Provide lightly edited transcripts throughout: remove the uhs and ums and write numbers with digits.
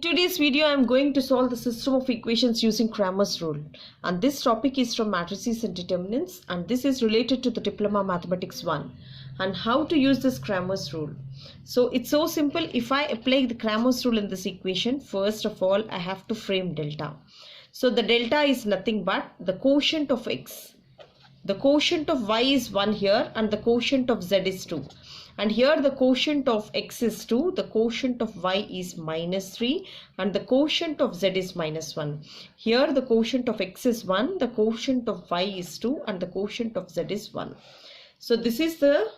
today's video, I am going to solve the system of equations using Cramer's rule. And this topic is from matrices and determinants, and this is related to the Diploma Mathematics 1 and how to use this Cramer's rule. So it's so simple. If I apply the Cramer's rule in this equation, first of all, I have to frame delta. So the delta is nothing but the quotient of x. The quotient of y is 1 here and the quotient of z is 2. And here the quotient of x is 2, the quotient of y is minus 3 and the quotient of z is minus 1. Here the quotient of x is 1, the quotient of y is 2 and the quotient of z is 1. So this is the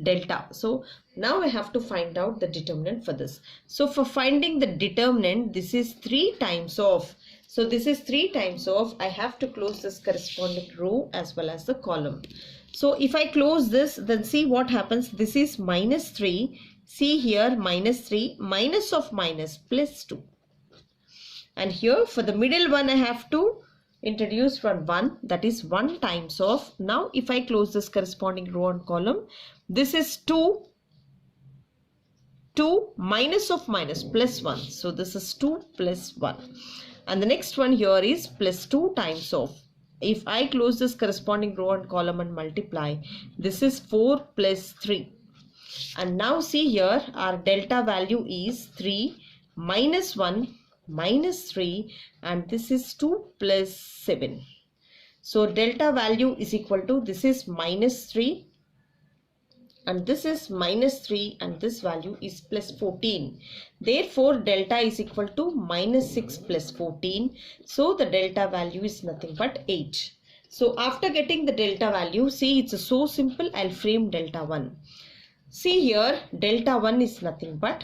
delta. So now I have to find out the determinant for this. So for finding the determinant, this is 3 times of. So this is 3 times of. I have to close this corresponding row as well as the column. So if I close this, then see what happens. This is minus 3. See here minus 3 minus of minus plus 2. And here for the middle one I have to introduce 1, that is 1 times of. Now if I close this corresponding row and column, this is 2 minus of minus plus 1. So this is 2 plus 1. And the next one here is plus 2 times of. If I close this corresponding row and column and multiply, this is 4 plus 3. And now see here our delta value is 3 minus 1 minus 3 and this is 2 plus 7. So delta value is equal to, this is minus 3 and this is minus 3 and this value is plus 14. Therefore delta is equal to minus 6 plus 14. So the delta value is nothing but 8. So after getting the delta value, see it's so simple. I'll frame delta 1. See here delta 1 is nothing but,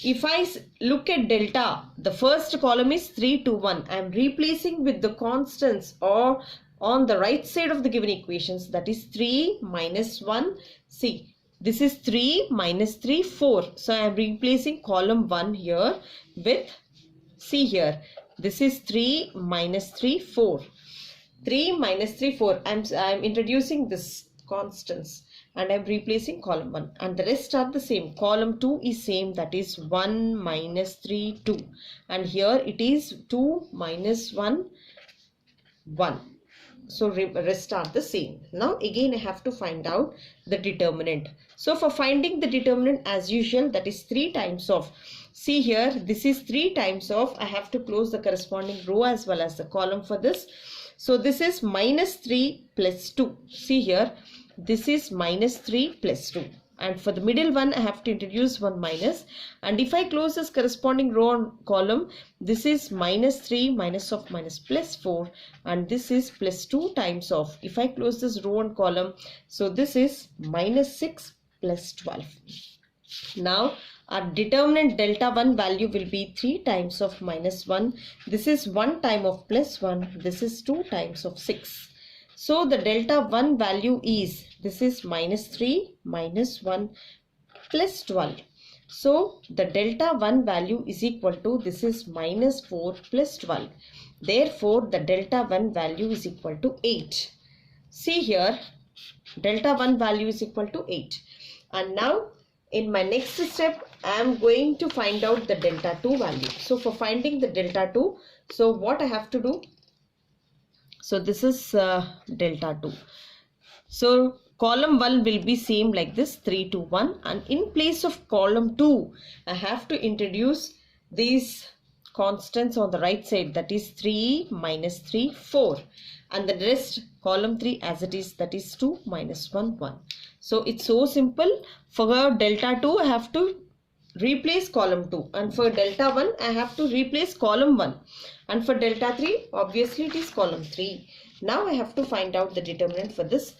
if I look at delta, the first column is 3 to 1. I am replacing with the constants or on the right side of the given equations, that is 3 minus 1. See, this is 3 minus 3, 4. So I am replacing column 1 here with, see here, this is 3 minus 3, 4. 3 minus 3, 4. I am introducing this constants and I am replacing column 1. And the rest are the same. Column 2 is same, that is 1 minus 3, 2. And here it is 2 minus 1, 1. So rest are the same. Now again I have to find out the determinant. So for finding the determinant, as usual, that is 3 times of. See here, this is 3 times of. I have to close the corresponding row as well as the column for this. So this is minus 3 plus 2. See here, this is minus 3 plus 2. And for the middle one, I have to introduce 1 minus. And if I close this corresponding row and column, this is minus 3 minus of minus plus 4. And this is plus 2 times of. If I close this row and column, so this is minus 6 plus 12. Now our determinant delta 1 value will be 3 times of minus 1. This is 1 time of plus 1. This is 2 times of 6. So the delta 1 value is, this is minus 3 minus 1 plus 12. So the delta 1 value is equal to, this is minus 4 plus 12. Therefore the delta 1 value is equal to 8. See here, delta 1 value is equal to 8. And now in my next step, I am going to find out the delta 2 value. So for finding the delta 2, so what I have to do? So this is delta 2. So column 1 will be same like this, 3 to 1. And in place of column 2, I have to introduce these constants on the right side. That is 3 minus 3, 4. And the rest, column 3 as it is, that is 2 minus 1, 1. So it's so simple. For delta 2, I have to replace column 2. And for delta 1, I have to replace column 1. And for delta 3, obviously it is column 3. Now I have to find out the determinant for this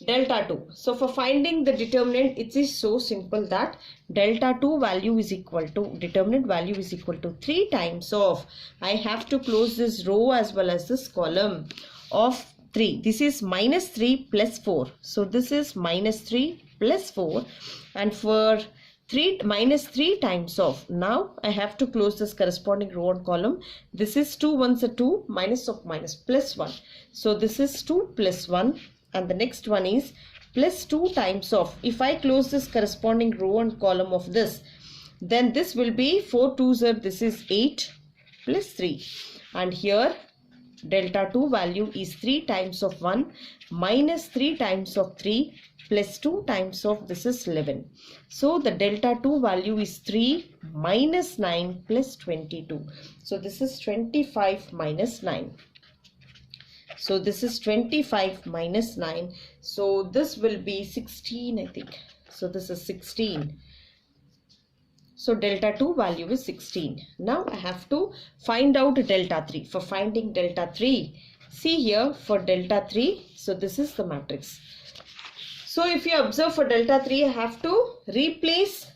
delta 2. So for finding the determinant, it is so simple that delta 2 value is equal to, determinant value is equal to 3 times of. I have to close this row as well as this column of 3. This is minus 3 plus 4. So this is minus 3 plus 4. And for 3 minus 3 times of. Now I have to close this corresponding row and column. This is 2 ones are 2 minus of minus plus 1. So this is 2 plus 1 and the next one is plus 2 times of. If I close this corresponding row and column of this, Then this will be 4 2s are, this is 8 plus 3. And here delta 2 value is 3 times of 1 minus 3 times of 3 plus 2 times of this is 11. So the delta 2 value is 3 minus 9 plus 22. So this is 25 minus 9. So this is 25 minus 9. So this will be 16, I think. So this is 16. So delta 2 value is 16. Now I have to find out delta 3. For finding delta 3, see here for delta 3, so this is the matrix. So if you observe for delta 3, I have to replace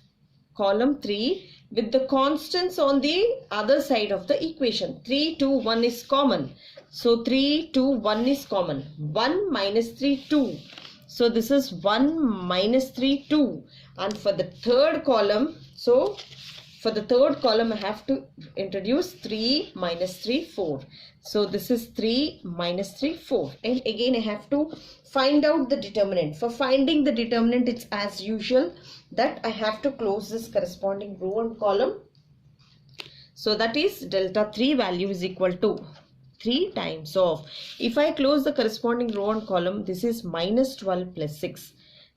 column 3 with the constants on the other side of the equation. 3, 2, 1 is common. So 3, 2, 1 is common. 1 minus 3, 2. So this is 1 minus 3, 2. And for the third column, so for the third column I have to introduce 3 minus 3, 4. So this is 3 minus 3, 4. And again I have to find out the determinant. For finding the determinant, it's as usual that I have to close this corresponding row and column. So that is delta 3 value is equal to 3 times of, if I close the corresponding row and column, this is minus 12 plus 6.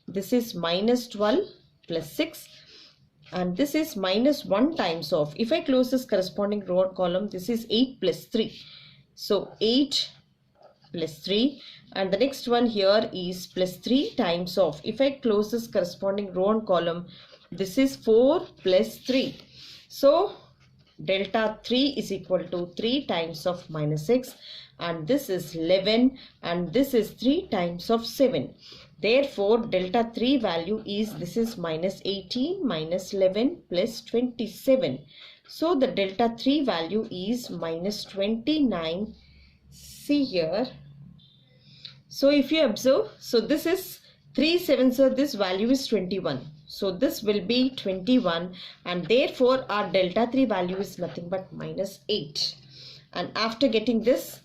This is minus 12 plus 6. And this is minus 1 times of, if I close this corresponding row and column, this is 8 plus 3. So 8 plus 3. And the next one here is plus 3 times of, if I close this corresponding row and column, this is 4 plus 3. So delta 3 is equal to 3 times of minus 6, and this is 11, and this is 3 times of 7. Therefore delta 3 value is, this is minus 18 minus 11 plus 27. So the delta 3 value is minus 29. See here. So if you observe, so this is 3 7s are, this value is 21. So this will be 21, and therefore our delta 3 value is nothing but minus 8. And after getting this,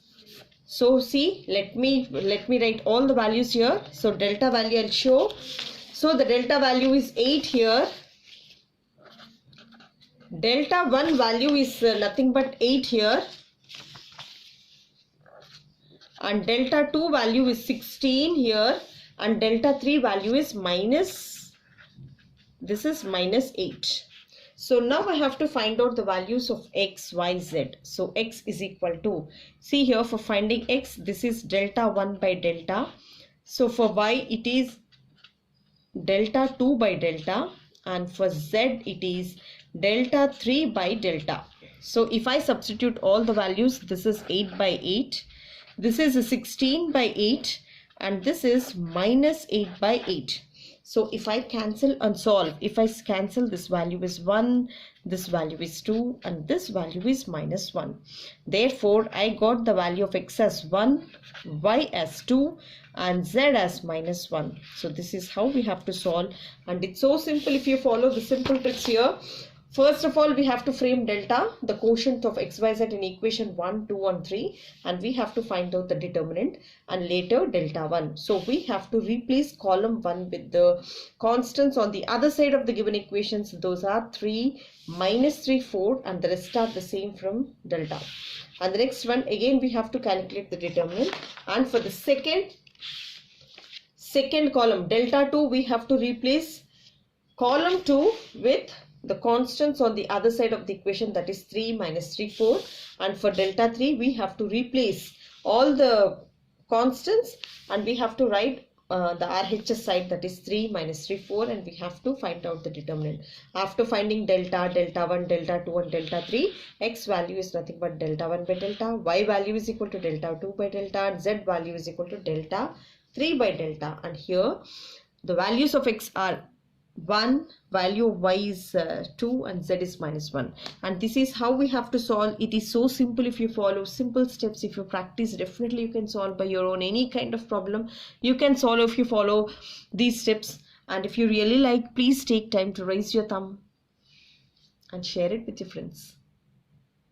so see, let me write all the values here. So delta value I'll show. So the delta value is 8 here. Delta 1 value is nothing but 8 here. And delta 2 value is 16 here. And delta 3 value is minus, this is minus 8. So now I have to find out the values of x, y, z. So x is equal to, see here for finding x, this is delta 1 by delta. So for y it is delta 2 by delta, and for z it is delta 3 by delta. So if I substitute all the values, this is 8 by 8, this is 16 by 8, and this is minus 8 by 8. So if I cancel and solve, if I cancel, this value is 1, this value is 2, and this value is minus 1. Therefore, I got the value of x as 1, y as 2, and z as minus 1. So this is how we have to solve. And it's so simple if you follow the simple tricks here. First of all, we have to frame delta, the quotient of x, y, z in equation 1, 2 and 3, and we have to find out the determinant, and later delta 1. So we have to replace column 1 with the constants on the other side of the given equations. Those are 3, minus 3, 4, and the rest are the same from delta. And the next one, again we have to calculate the determinant, and for the second column, delta 2, we have to replace column 2 with the constants on the other side of the equation, that is 3, minus 3, 4. And for delta 3, we have to replace all the constants, and we have to write the RHS side, that is 3, minus 3, 4, and we have to find out the determinant. After finding delta, delta 1, delta 2 and delta 3, x value is nothing but delta 1 by delta, y value is equal to delta 2 by delta, and z value is equal to delta 3 by delta. And here the values of x are 1, value of y is 2, and z is minus 1. And this is how we have to solve. It is so simple. If you follow simple steps, if you practice, definitely you can solve by your own any kind of problem. You can solve if you follow these steps. And if you really like, please take time to raise your thumb and share it with your friends.